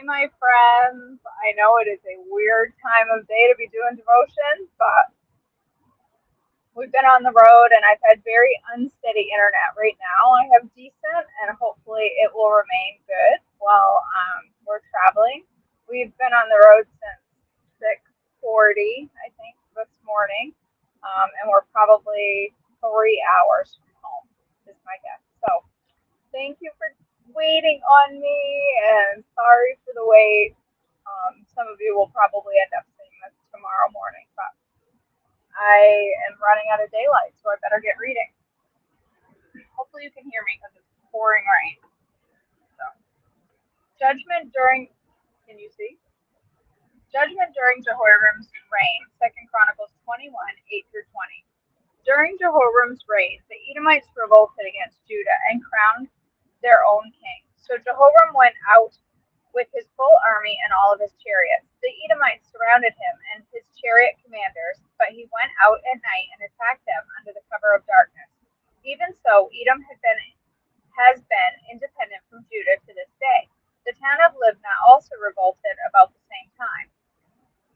my friends. I know it is a weird time of day to be doing devotions, but we've been on the road and I've had very unsteady internet right now. I have decent and hopefully it will remain good while we're traveling. We've been on the road since 6:40, I think, this morning, and we're probably 3 hours from home, is my guess. So thank you for waiting on me, and sorry for the wait. Some of you will probably end up seeing this tomorrow morning, but I am running out of daylight, so I better get reading. Hopefully, you can hear me because it's pouring rain. So, judgment during. Can you see? Judgment during Jehoram's reign. Second Chronicles 21, 8 through 20. During Jehoram's reign, the Edomites revolted against Judah and crowned their own king. So Jehoram went out with his full army and all of his chariots. The Edomites surrounded him and his chariot commanders, but he went out at night and attacked them under the cover of darkness. Even so, Edom has been independent from Judah to this day. The town of Libnah also revolted about the same time.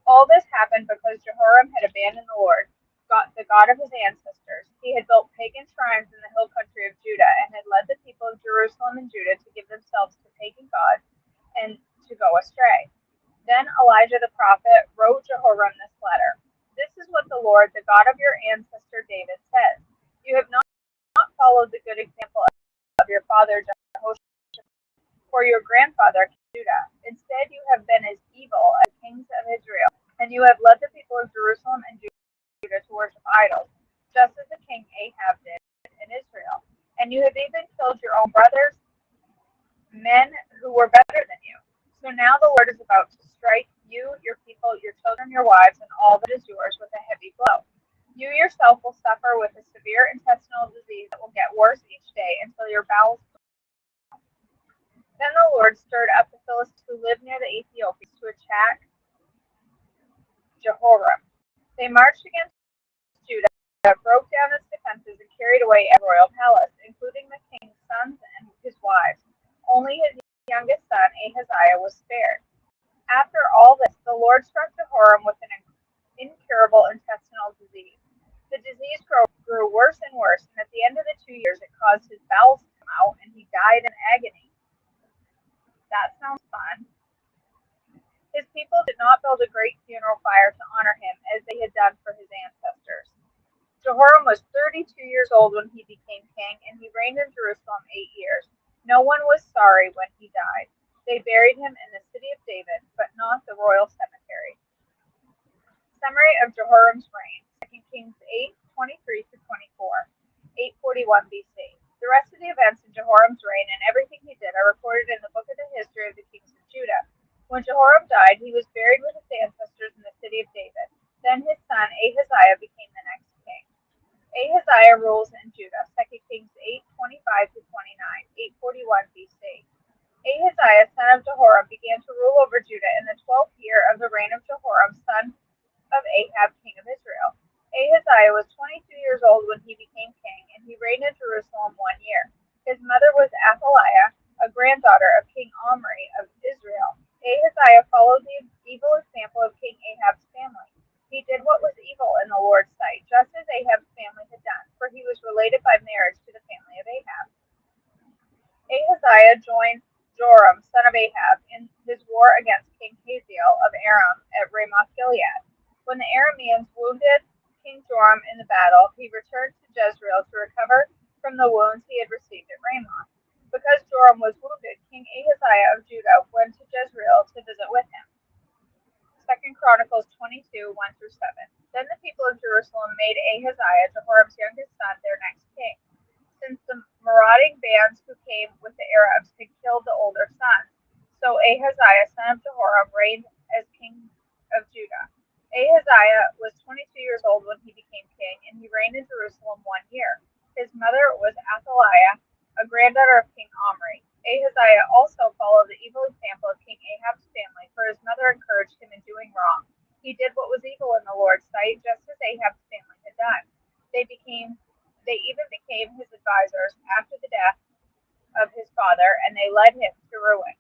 All this happened because Jehoram had abandoned the Lord, the God of his ancestors. He had built pagan shrines in the hill country of Judah and had led the people of Jerusalem and Judah to give themselves to pagan gods and to go astray. Then Elijah the prophet wrote Jehoram this letter. This is what the Lord, the God of your ancestor David, says. You have not followed the good example of your father Jehoshaphat, for your grandfather Judah. Instead, you have been as evil as kings of Israel, and you have led the people of Jerusalem and Judah to worship idols, just as the king Ahab did in Israel. And you have even killed your own brothers, men who were better than you. So now the Lord is about to strike you, your people, your children, your wives, and all that is yours with a heavy blow. You yourself will suffer with a severe intestinal disease that will get worse each day until your bowels. Then the Lord stirred up the Philistines who lived near the Ethiopians to attack Jehoram. They marched against Judah, broke down its defenses, and carried away every royal palace, including the king's sons and his wives. Only his youngest son, Ahaziah, was spared. After all this, the Lord struck Jehoram with an incurable intestinal disease. The disease grew worse and worse, and at the end of the 2 years, it caused his bowels to come out, and he died in agony. That sounds fun. His people did not build a great funeral fire to honor him as they had done for his ancestors. Jehoram was 32 years old when he became king, and he reigned in Jerusalem 8 years. No one was sorry when he died. They buried him in the city of David, but not the royal cemetery. Summary of Jehoram's reign, 2 Kings 8:23 to 24, 841 BC. The rest of the events in Jehoram's reign and everything he did are recorded in the book of the history of the kings of Judah. When Jehoram died, he was buried with his ancestors in the city of David. Then his son Ahaziah became the next king. Ahaziah rules in Judah, 2 Kings 8:25 to 29, 841 BC. Ahaziah, son of Jehoram, began to rule over Judah in the 12th year of the reign of Jehoram, son of Ahab, king of Israel. Ahaziah was 22 years old when he became king, and he reigned in Jerusalem 1 year. His mother was Athaliah, a granddaughter of King Omri of Israel. Ahaziah followed the evil example of King Ahab's family. He did what was evil in the Lord's sight, just as Ahab's family had done, for he was related by marriage to the family of Ahab. Ahaziah joined Joram, son of Ahab, in his war against King Hazael of Aram at Ramoth Gilead. When the Arameans wounded King Joram in the battle, he returned to Jezreel to recover from the wounds he had received at Ramoth. Because Joram was wounded, King Ahaziah of Judah went to Jezreel to visit with him. 2 Chronicles 22, 1 through 7. Then the people of Jerusalem made Ahaziah, Jehoram's youngest son, their next king, since the marauding bands who came with the Arabs had killed the older sons. So Ahaziah, son of Jehoram, reigned as king of Judah. Ahaziah was 22 years old when he became king, and he reigned in Jerusalem 1 year. His mother was Athaliah, a granddaughter of King Omri. Ahaziah also followed the evil example of King Ahab's family, for his mother encouraged him in doing wrong. He did what was evil in the Lord's sight, just as Ahab's family had done. They even became his advisors after the death of his father, and they led him to ruin.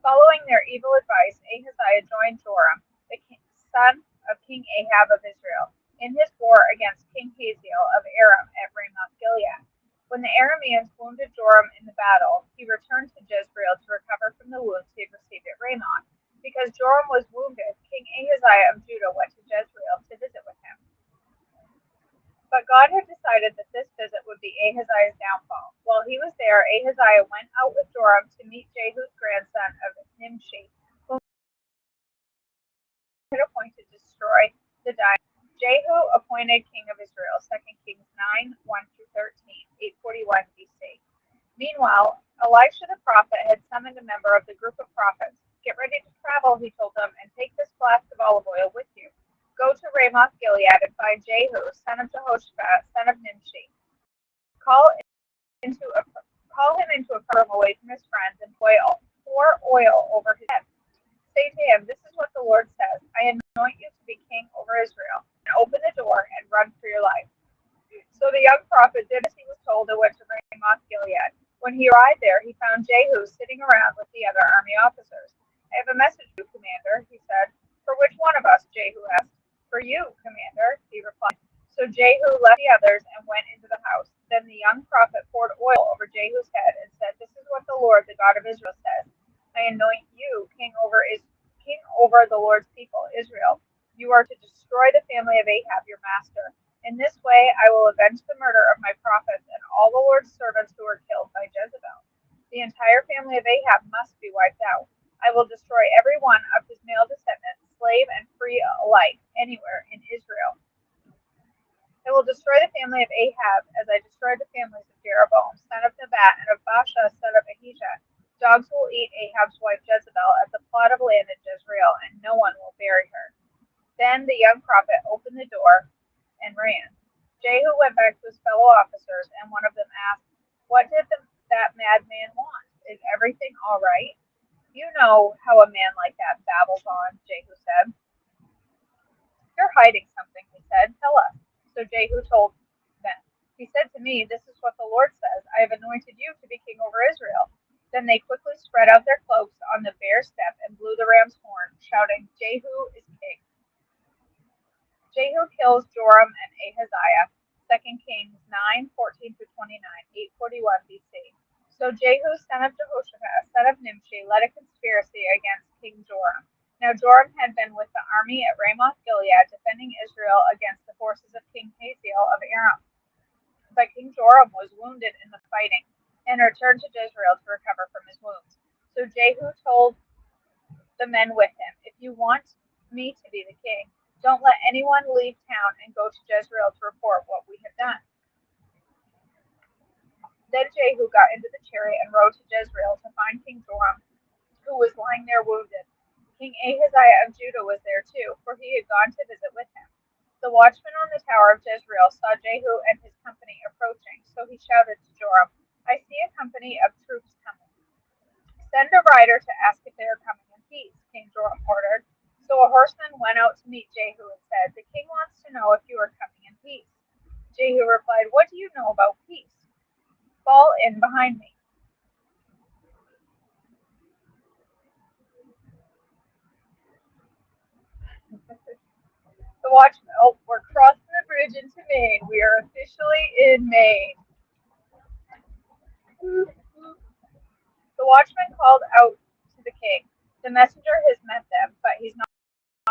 Following their evil advice, Ahaziah joined Joram, the son of King Ahab of Israel, in his war against King Hazael of Aram at Ramoth Gilead. When the Arameans wounded Joram in the battle, he returned to Jezreel to recover from the wounds he had received at Ramoth. Because Joram was wounded, King Ahaziah of Judah went to Jezreel to visit with him. But God had decided that this visit would be Ahaziah's downfall. While he was there, Ahaziah went out with Joram to meet Jehu's grandson of Nimshi, whom he had appointed to destroy the dying. Jehu appointed king of Israel, 2 Kings 9, 1 through 13, 841 BC. Meanwhile, Elisha the prophet had summoned a member of the group of prophets. Get ready to travel, he told them, and take this flask of olive oil with you. Go to Ramoth Gilead and find Jehu, son of Jehoshaphat, son of Nimshi. Call into a call him into a room away from his friends and pour oil over his head. Say to him, this is what the Lord says, I anoint you to be king over Israel. And open the door and run for your life. So the young prophet did as he was told and went to Ramoth Gilead. When he arrived there, he found Jehu sitting around with the other army officers. I have a message for you, Commander, he said. For which one of us? Jehu asked. For you, Commander, he replied. So Jehu left the others and went into the house. Then the young prophet poured oil over Jehu's head and said, this is what the Lord, the God of Israel, says. I anoint you king over the Lord's people, Israel. You are to destroy the family of Ahab, your master. In this way I will avenge the murder of my prophets and all the Lord's servants who were killed by Jezebel. The entire family of Ahab must be wiped out. I will destroy every one of his male descendants, slave and free alike, anywhere in Israel. I will destroy the family of Ahab as I destroyed the families of Jeroboam, son of Nebat, and of Baasha, son of Ahijah. Dogs will eat Ahab's wife Jezebel at the plot of land in Jezreel, and no one will bury her. Then the young prophet opened the door and ran. Jehu went back to his fellow officers, and one of them asked, what did that madman want? Is everything all right? You know how a man like that babbles on, Jehu said. You're hiding something, he said. Tell us. So Jehu told them. He said to me, this is what the Lord says. I have anointed you to be king over Israel. Then they quickly spread out their cloaks on the bare step and blew the ram's horn, shouting, Jehu is king. Jehu kills Joram and Ahaziah. 2 Kings 9:14-29, 841 BC. So Jehu, son of Jehoshaphat, son of Nimshi, led a conspiracy against King Joram. Now Joram had been with the army at Ramoth Gilead, defending Israel against the forces of King Hazael of Aram. But King Joram was wounded in the fighting and returned to Jezreel to recover from his wounds. So Jehu told the men with him, if you want me to be the king, don't let anyone leave town and go to Jezreel to report what we have done. Then Jehu got into the chariot and rode to Jezreel to find King Joram, who was lying there wounded. King Ahaziah of Judah was there too, for he had gone to visit with him. The watchman on the tower of Jezreel saw Jehu and his company approaching, so he shouted to Joram, I see a company of troops coming. Send a rider to ask if they are coming in peace, King Joram ordered. So a horseman went out to meet Jehu and said, the king wants to know if you are coming in peace. Jehu replied, what do you know about peace? Fall in behind me. The watchman, we're crossing the bridge into Maine. We are officially in Maine. The watchman called out to the king. The messenger has met them, but he's not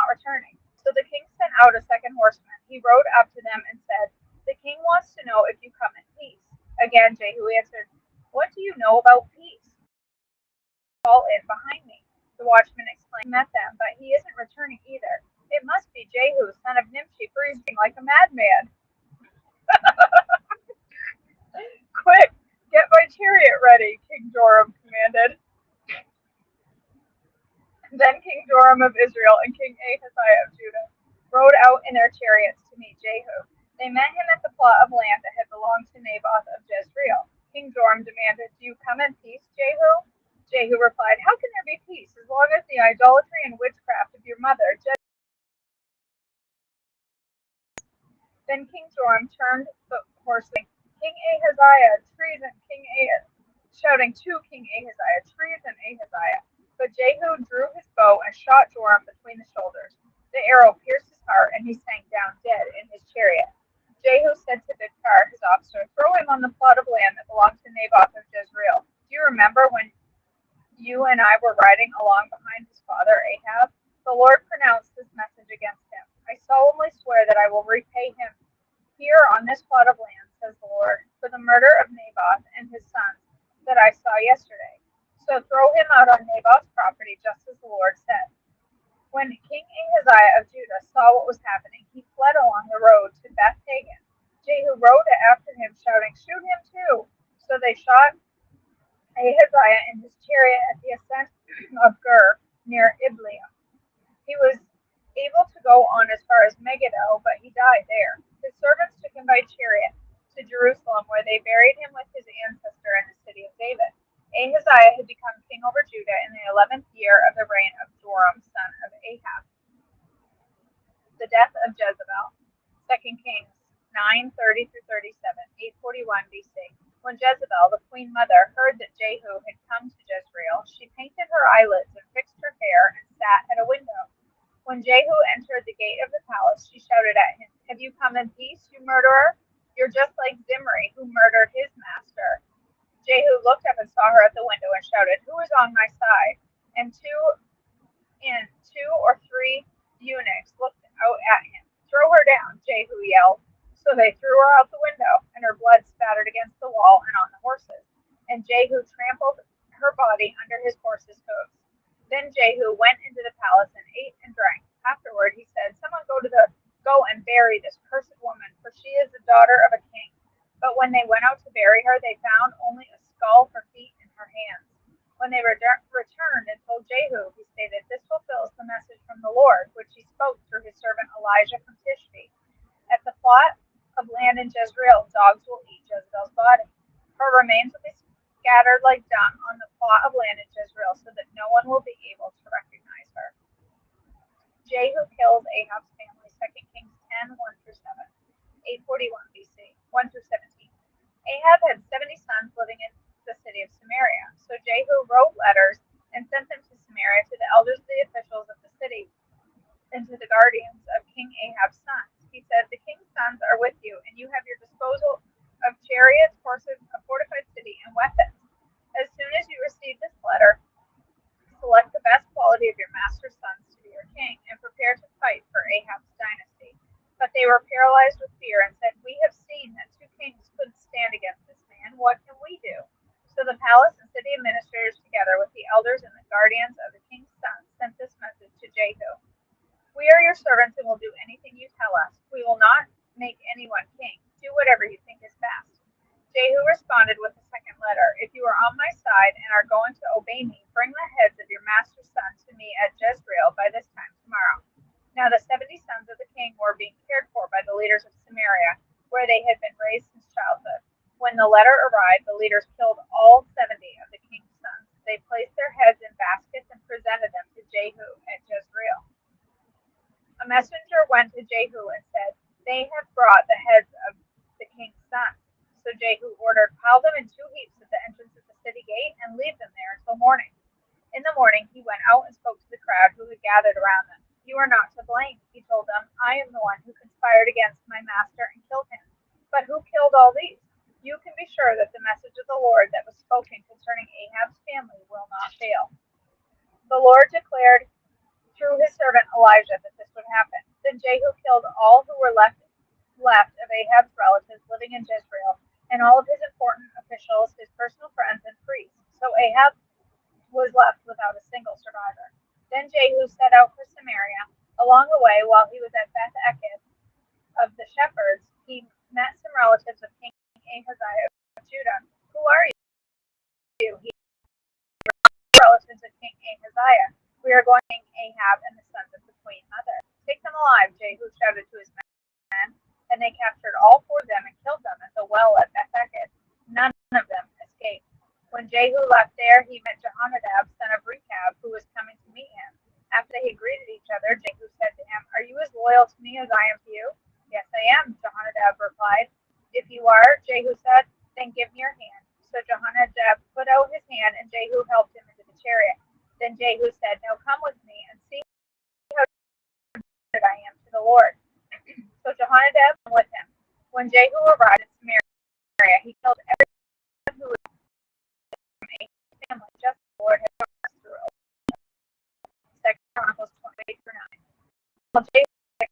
returning. So the king sent out a second horseman. He rode up to them and said, the king wants to know if you come in peace. Again, Jehu answered, what do you know about peace? Fall in behind me. The watchman explained, met them, but he isn't returning either. It must be Jehu, son of Nimshi, for he's like a madman. Quick, get my chariot ready, King Joram commanded. Then King Joram of Israel and King Ahaziah of Judah rode out in their chariots to meet Jehu. They met him at the plot of land that had belonged to Naboth of Jezreel. King Joram demanded, do you come in peace, Jehu? Jehu replied, how can there be peace as long as the idolatry and witchcraft of your mother? Then King Joram turned the horsemen. King Ahaziah, treason, shouting to King Ahaziah, treason, Ahaziah. But Jehu drew his bow and shot Joram between the shoulders. The arrow pierced his heart, and he sank down dead in his chariot. Jehu said to Bidkar, his officer, "Throw him on the plot of land that belonged to Naboth of Jezreel. Do you remember when you and I were riding along behind his father Ahab? The Lord pronounced this message against him. I solemnly swear that I will repay him here on this plot of land, says the Lord, for the murder of Naboth and his sons that I saw yesterday. So throw him out on Naboth's property, just as the Lord said." When King Ahaziah of Judah saw what was happening, he fled along the road to Beth Hagan. Jehu rode after him, shouting, "Shoot him too!" So they shot Ahaziah in his chariot at the ascent of Gur near Ibleam. He was able to go on as far as Megiddo, but he died there. His servants took him by chariot to Jerusalem, where they buried him with his ancestor in the city of David. Ahaziah had become king over Judah in the 11th year of the reign of Joram, son of Ahab. The death of Jezebel. 2 Kings 9:30 through 37, 841 BC. When Jezebel, the queen mother, heard that Jehu had come to Jezreel, she painted her eyelids and fixed her hair and sat at a window. When Jehu entered the gate of the palace, she shouted at him, "Have you come in peace, you murderer? You're just like Zimri, who murdered his master." Jehu looked up and saw her at the window and shouted, "Who is on my side?" And two or three eunuchs looked out at him. "Throw her down," Jehu yelled. So they threw her out the window, and her blood spattered against the wall and on the horses. And Jehu trampled her body under his horse's hooves. Then Jehu went into the palace and ate and drank. Afterward he said, "Someone go and bury this cursed woman, for she is the daughter of a king." But when they went out to bury her, they found only a skull, her feet, and her hands. When they returned and told Jehu, he stated, "This fulfills the message from the Lord, which he spoke through his servant Elijah from Tishbe. At the plot of land in Jezreel, dogs will eat Jezebel's body. Her remains will be scattered like dung on the plot of land in Jezreel, so that no one will be able to recognize her." Jehu kills Ahab's family. 2 Kings 10, 1 through 7, 841 BC, 1 through 17. Ahab had 70 sons living in the city of Samaria. So Jehu wrote letters and sent them to Samaria to the elders of the officials of the city and to the guardians of King Ahab's sons. He said, "The king's sons are with you, and you have your disposal of chariots, horses, a fortified city, and weapons. As soon as you receive this letter, select the best quality of your master's sons to be your king, and prepare to fight for Ahab's dynasty." But they were paralyzed with fear and said, "We have seen that two kings couldn't stand against this man. What can we do?" So the palace and city administrators, together with the elders and the guardians of the king's sons, sent this message to Jehu: "We are your servants and will do anything you tell us. We will not make anyone king. Do whatever you think is best." Jehu responded with a second letter, "If you are on my side and are going to obey me, bring the heads of your master's sons to me at Jezreel by this time tomorrow." Now the 70 sons of the king were being cared for by the leaders of Samaria, where they had been raised since childhood. When the letter arrived, the leaders killed all 70 of the king's sons. They placed their heads in baskets and presented them to Jehu at Jezreel. A messenger went to Jehu and said, "They have brought the heads of the king's sons." So Jehu ordered, "Pile them in 2 heaps at the entrance of the city gate and leave them there until morning." In the morning he went out and spoke to the crowd who had gathered around them. "You are not to blame," he told them. "I am the one who conspired against my master and killed him. But who killed all these? You can be sure that the message of the Lord that was spoken concerning Ahab's family will not fail." The Lord declared through his servant Elijah that this would happen. Then Jehu killed all who were left of Ahab's relatives living in Jezreel, and all of his important officials, his personal friends, and priests. So Ahab was left without a single survivor. Then Jehu set out for Samaria. Along the way, while he was at Beth Eked of the shepherds, he met some relatives of King Ahaziah of Judah. "Who are you?" He relatives of King Ahaziah. "We are going to King Ahab and the sons of the queen mother." "Take them alive," Jehu shouted to his men, and they captured all 4 of them and killed them at the well at Beth Eked. None of them escaped. When Jehu left there, he met Jehonadab, son of Rechab, who was coming to meet him. After they had greeted each other, Jehu said to him, "Are you as loyal to me as I am to you?" "Yes, I am," Jehonadab replied. "If you are," Jehu said, "then give me your hand." So Jehonadab put out his hand, and Jehu helped him into the chariot. Then Jehu said, "Now come with me and see how devoted I am to the Lord." So Jehonadab went with him. When Jehu arrived in Samaria, he killed everyone who was from Ahab's family, just as the Lord had promised through 2 Chronicles 28 through 9. While Jehu was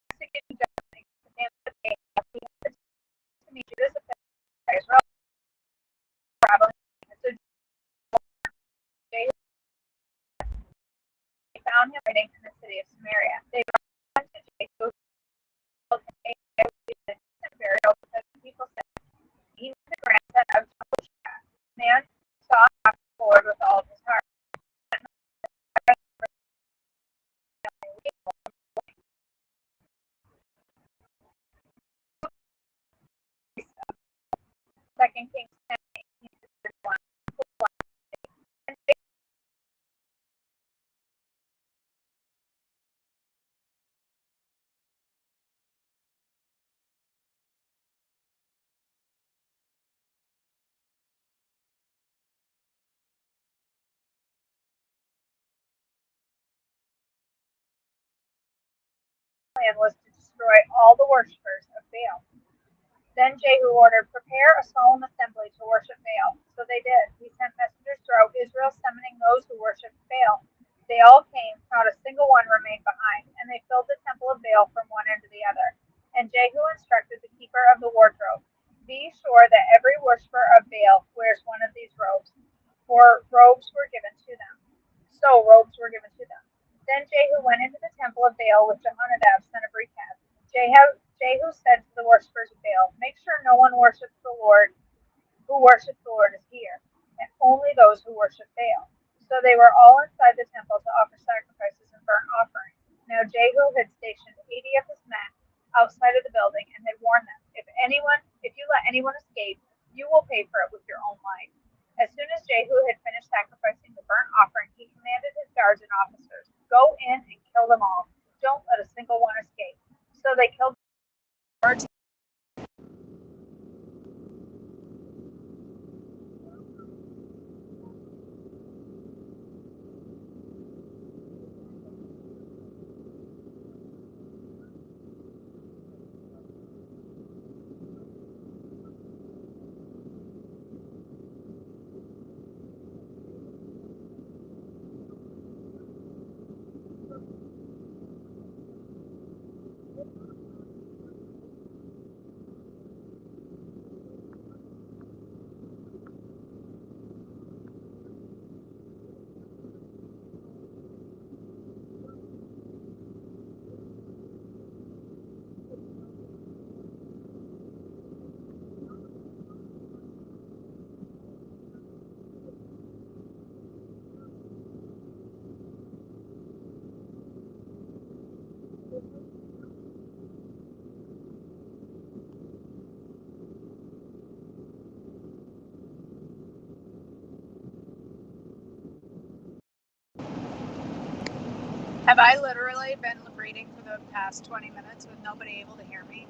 executing judgment against the family of Ahab, he had to meet Judah's officials by Israel traveling. So Jehu found him waiting in the city of Samaria. They brought him to Jehu, told him Ahab was a distant burial because the people said he was the grandson of Jehoshaphat. The man sought after the Lord with all of his heart. Second Kings 10:18-31. Plan was to destroy all the worshippers of Baal. Then Jehu ordered, "Prepare a solemn assembly to worship Baal." So they did. He sent messengers throughout Israel summoning those who worshipped Baal. They all came, not a single one remained behind, and they filled the temple of Baal from one end to the other. And Jehu instructed the keeper of the wardrobe, "Be sure that every worshipper of Baal wears one of these robes." For robes were given to them. So robes were given to them. Then Jehu went into the temple of Baal with Jehonadab, son of Rechab. Jehu said to the worshippers of Baal, "Make sure no one worships the Lord who worships the Lord is here, and only those who worship Baal." So they were all inside the temple to offer sacrifices and burnt offerings. Now Jehu had stationed 80 of his men outside of the building and had warned them, if you let anyone escape, you will pay for it with your own life." As soon as Jehu had finished sacrificing the burnt offering, he commanded his guards and officers, "Go in and kill them all. Don't let a single one escape." So they killed the Have I literally been reading for the past 20 minutes with nobody able to hear me?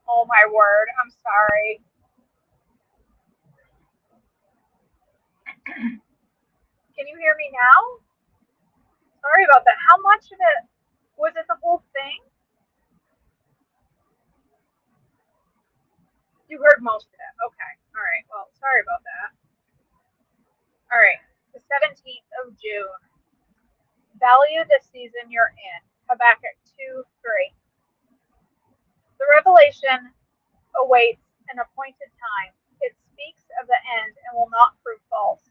Oh my word, I'm sorry. Can you hear me now? Sorry about that. How much of it was it the whole thing? You heard most of it. Okay. All right. Well, sorry about that. All right. The 17th of June. Value the season you're in. Habakkuk 2:3. The revelation awaits an appointed time. It speaks of the end and will not prove false.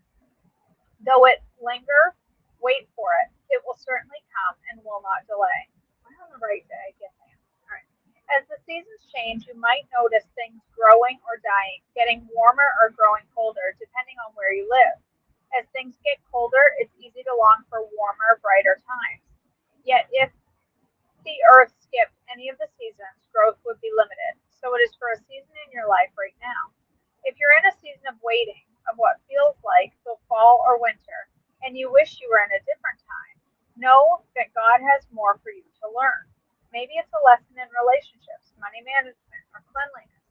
Though it linger, wait for it. It will certainly come and will not delay. Am I on the right day? Get that. All right. As the seasons change, you might notice things growing or dying, getting warmer or growing colder, depending on where you live. As things get colder, it's easy to long for warmer, brighter times. Yet, if the earth skipped any of the seasons, growth would be limited. So it is for a season in your life right now. If you're in a season of waiting, of what feels like the fall or winter, and you wish you were in a different time, know that God has more for you to learn. Maybe it's a lesson in relationships, money management, or cleanliness.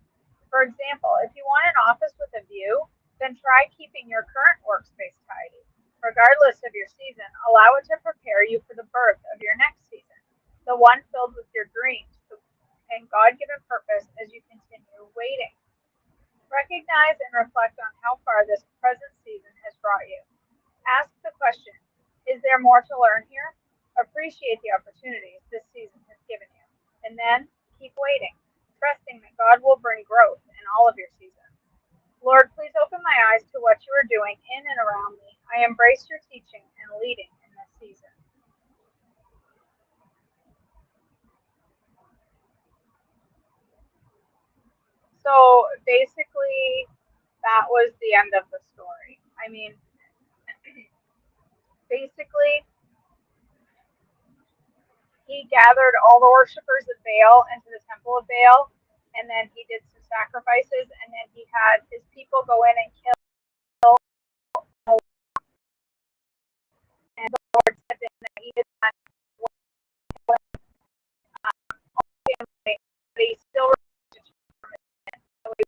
For example, if you want an office with a view, then try keeping your current workspace tidy. Regardless of your season, allow it to prepare you for the birth of your next season, the one filled with your dreams and God given purpose as you continue waiting. Recognize and reflect on how far this present season has brought you. Ask the question, is there more to learn here? Appreciate the opportunities this season has given you. And then keep waiting, trusting that God will bring growth in all of your seasons. Lord, please open my eyes to what you are doing in and around me. I embrace your teaching and leading in this season. So basically, that was the end of the story. I mean, basically, he gathered all the worshippers of Baal into the temple of Baal, and then he did some sacrifices, and then he had his people go in and kill. And the Lord said to him that he did not kill all family, but he still refused to permit it. So he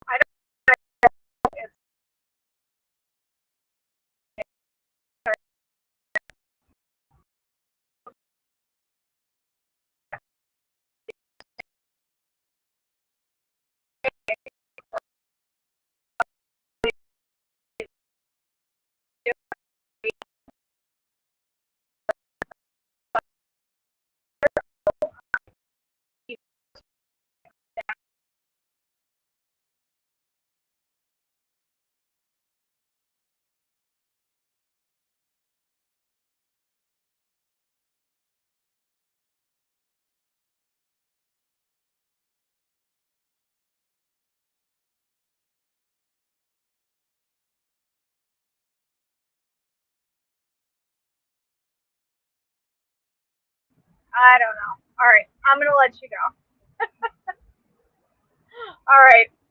I don't know if I don't know. All right, I'm gonna let you go. All right.